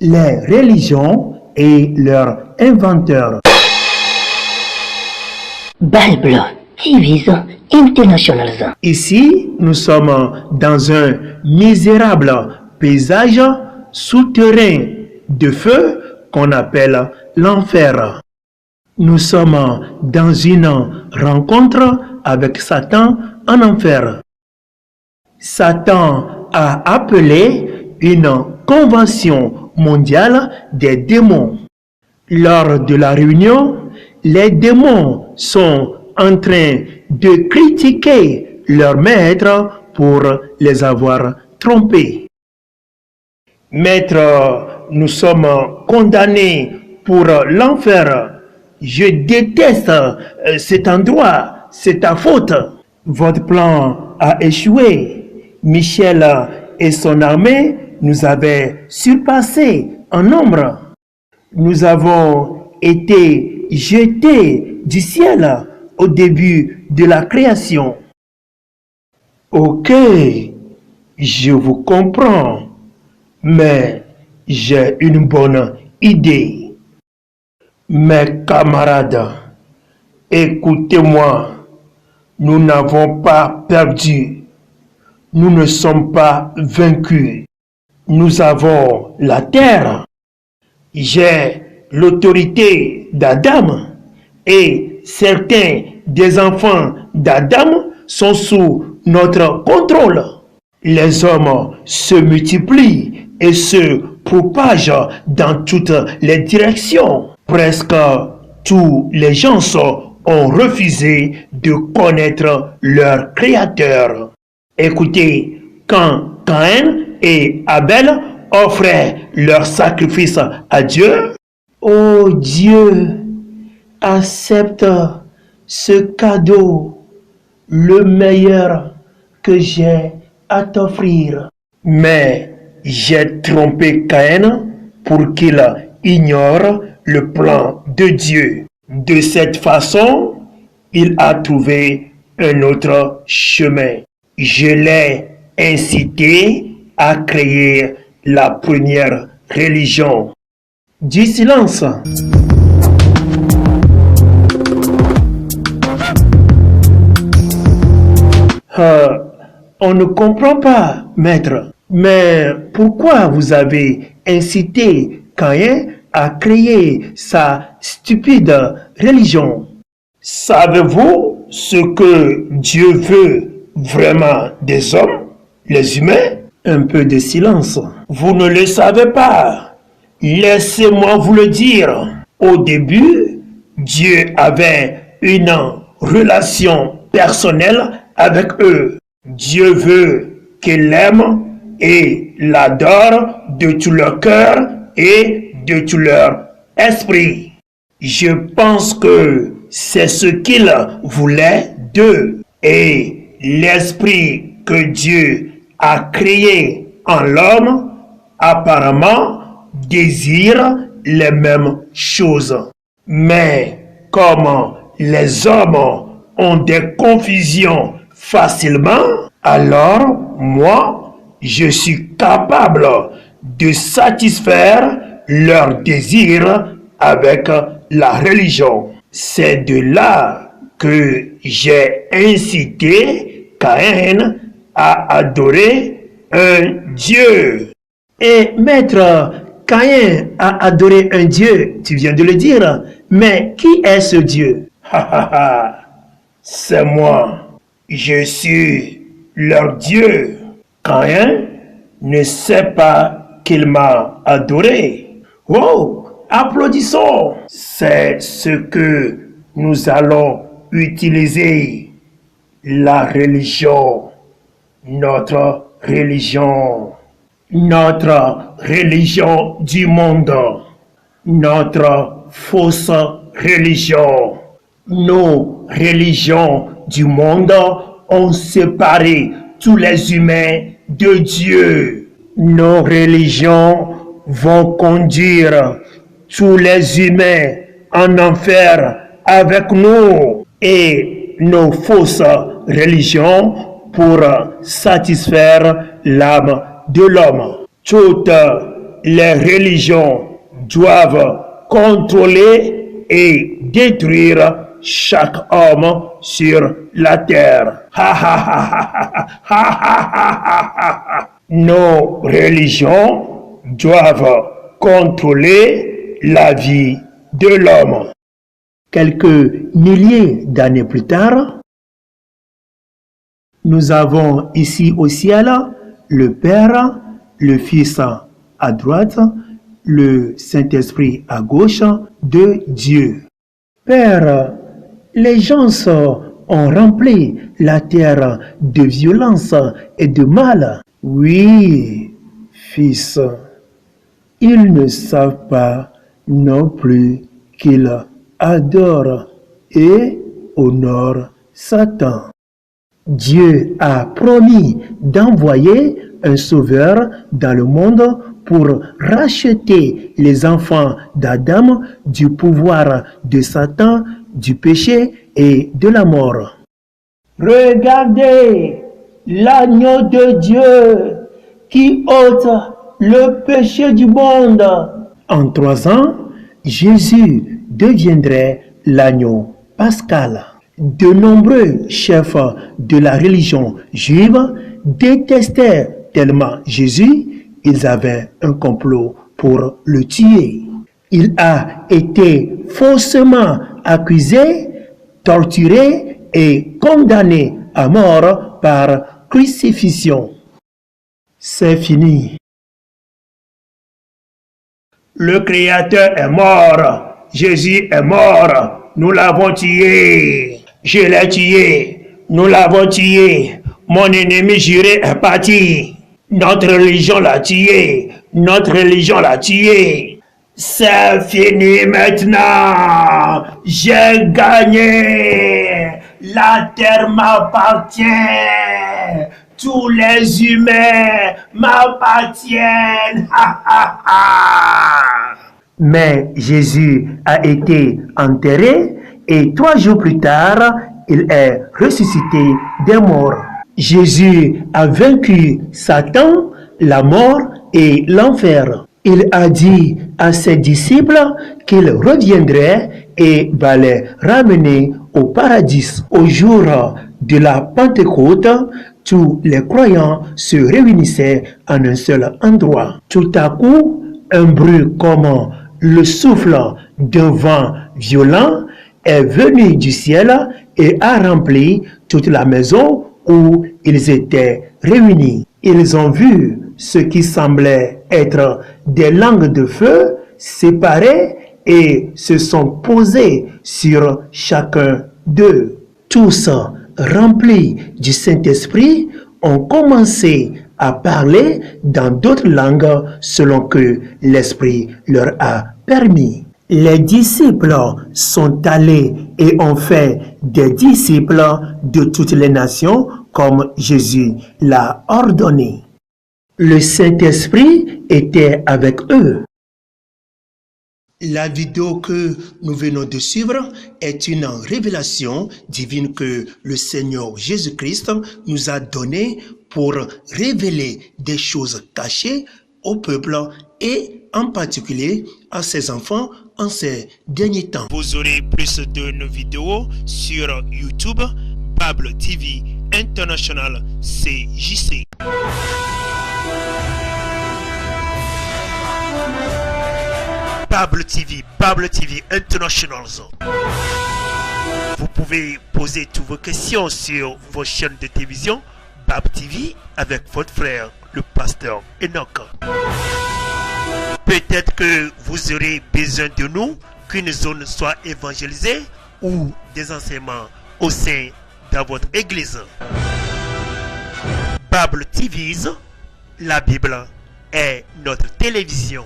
les religions et leurs inventeurs. Bible TV International. Ici, nous sommes dans un misérable paysage souterrain de feu qu'on appelle l'enfer. Nous sommes dans une rencontre avec Satan en enfer. Satan a appelé une convention mondiale des démons. Lors de la réunion, les démons sont en train de critiquer leur maître pour les avoir trompés. Maître, nous sommes condamnés pour l'enfer. Je déteste cet endroit, c'est ta faute. Votre plan a échoué. Michel et son armée nous avaient surpassés en nombre. Nous avons été jetés du ciel au début de la création. Ok, je vous comprends, mais j'ai une bonne idée. Mes camarades, écoutez-moi, nous n'avons pas perdu. Nous ne sommes pas vaincus. Nous avons la terre. J'ai l'autorité d'Adam et certains des enfants d'Adam sont sous notre contrôle. Les hommes se multiplient et se propagent dans toutes les directions. Presque tous les gens ont refusé de connaître leur Créateur. Écoutez, quand Caïn et Abel offraient leur sacrifice à Dieu, oh Dieu, accepte ce cadeau, le meilleur que j'ai à t'offrir. Mais j'ai trompé Caïn pour qu'il ignore le plan de Dieu. De cette façon, il a trouvé un autre chemin. Je l'ai incité à créer la première religion. Du silence. On ne comprend pas, maître. Mais pourquoi vous avez incité Caïn à créer sa stupide religion? Savez-vous ce que Dieu veut vraiment des hommes, les humains? Un peu de silence. Vous ne le savez pas. Laissez-moi vous le dire. Au début, Dieu avait une relation personnelle avec eux. Dieu veut qu'ils l'aiment et l'adorent de tout leur cœur et de tout leur esprit. Je pense que c'est ce qu'il voulait d'eux. Et l'esprit que Dieu a créé en l'homme, apparemment, désire les mêmes choses. Mais comme les hommes ont des confusions facilement, alors moi, je suis capable de satisfaire leurs désirs avec la religion. C'est de là que j'ai incité Caïn à adorer un Dieu. Et maître, Caïn a adoré un Dieu, tu viens de le dire, mais qui est ce Dieu? C'est moi. Je suis leur Dieu. Caïn ne sait pas qu'il m'a adoré. Oh, applaudissons. C'est ce que nous allons utiliser. La religion. Notre religion. Notre religion du monde. Notre fausse religion. Nos religions du monde ont séparé tous les humains de Dieu. Nos religions vont conduire tous les humains en enfer avec nous et nos fausses religions pour satisfaire l'âme de l'homme. Toutes Les religions doivent contrôler et détruire chaque homme sur la terre. Nos religions doivent contrôler la vie de l'homme. Quelques milliers d'années plus tard, nous avons ici au ciel le Père, le Fils à droite, le Saint-Esprit à gauche de Dieu. Père, les gens ont rempli la terre de violence et de mal. Oui, Fils, ils ne savent pas non plus qu'ils adorent et honorent Satan. Dieu a promis d'envoyer un sauveur dans le monde pour racheter les enfants d'Adam du pouvoir de Satan, du péché et de la mort. Regardez l'agneau de Dieu qui ôte le péché du monde. En 3 ans, Jésus deviendrait l'agneau pascal. De nombreux chefs de la religion juive détestaient tellement Jésus, ils avaient un complot pour le tuer. Il a été faussement accusé, torturé et condamné à mort par crucifixion. C'est fini. Le Créateur est mort. Jésus est mort. Nous l'avons tué. Je l'ai tué. Nous l'avons tué. Mon ennemi juré est parti. Notre religion l'a tué. Notre religion l'a tué. C'est fini maintenant. J'ai gagné. La terre m'appartient. Tous les humains m'appartiennent. Mais Jésus a été enterré et 3 jours plus tard, il est ressuscité des morts. Jésus a vaincu Satan, la mort et l'enfer. Il a dit à ses disciples qu'il reviendrait et va les ramener au paradis. Au jour de la Pentecôte, tous les croyants se réunissaient en un seul endroit. Tout à coup, un bruit comme le souffle d'un vent violent est venu du ciel et a rempli toute la maison où ils étaient réunis. Ils ont vu ce qui semblait être des langues de feu séparées et se sont posées sur chacun d'eux. Tous, remplis du Saint-Esprit, ont commencé à parler dans d'autres langues selon que l'Esprit leur a permis. Les disciples sont allés et ont fait des disciples de toutes les nations comme Jésus l'a ordonné. Le Saint-Esprit était avec eux. La vidéo que nous venons de suivre est une révélation divine que le Seigneur Jésus-Christ nous a donnée pour révéler des choses cachées au peuple et en particulier à ses enfants en ces derniers temps. Vous aurez plus de nos vidéos sur YouTube, Bible TV International CJC. Bible TV International. Vous pouvez poser toutes vos questions sur vos chaînes de télévision Bible TV avec votre frère, le pasteur Enoch. Peut-être que vous aurez besoin de nous, qu'une zone soit évangélisée ou des enseignements au sein de votre église. Bible TV, la Bible est notre télévision.